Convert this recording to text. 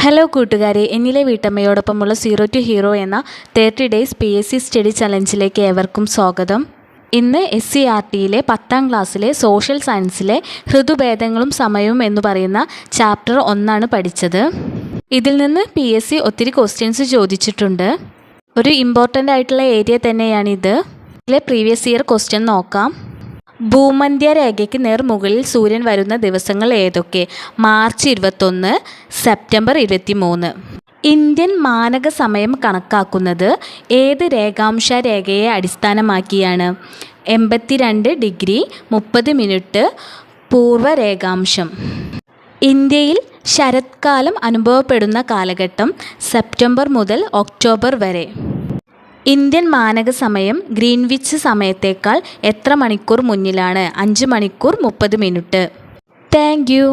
Hello കൂട്ടുകാരെ, എന്നിലെ വീട്ടമ്മയോടൊപ്പമുള്ള zero to hero എന്ന 30 ഡേയ്സ് PSC സ്റ്റഡി ചലഞ്ചിലേക്ക് ഏവർക്കും സ്വാഗതം. ഇന്ന് SCERTയിലെ 10ാം ക്ലാസ്സിലെ സോഷ്യൽ സയൻസിലെ ഋതുഭേദങ്ങളും സമയവും എന്ന് പറയുന്ന ചാപ്റ്റർ 1 പഠിച്ചത്. ഇതിൽ നിന്ന് PSC ഒത്തിരി ക്വസ്റ്റ്യൻസ് ചോദിച്ചിട്ടുണ്ട്. ഒരു ഇമ്പോർട്ടൻ്റ് ആയിട്ടുള്ള ഏരിയ തന്നെയാണിത്. ഇതിലെ പ്രീവിയസ് ഇയർ ക്വസ്റ്റ്യൻ നോക്കാം. ഭൂമധ്യരേഖയ്ക്ക് നേർമുകളിൽ സൂര്യൻ വരുന്ന ദിവസങ്ങൾ ഏതൊക്കെ? March 21, September 23. ഇന്ത്യൻ മാനക സമയം കണക്കാക്കുന്നത് ഏത് രേഖാംശ രേഖയെ അടിസ്ഥാനമാക്കിയാണ്? 82 ഡിഗ്രി 30 മിനിറ്റ് പൂർവ്വ രേഖാംശം. ഇന്ത്യയിൽ ശരത്കാലം അനുഭവപ്പെടുന്ന കാലഘട്ടം സെപ്റ്റംബർ മുതൽ ഒക്ടോബർ വരെ. ഇന്ത്യൻ മാനക സമയം ഗ്രീൻവിച്ച് സമയത്തേക്കാൾ എത്ര മണിക്കൂർ മുന്നിലാണ്? 5 മണിക്കൂർ 30 മിനിറ്റ്. Thank you.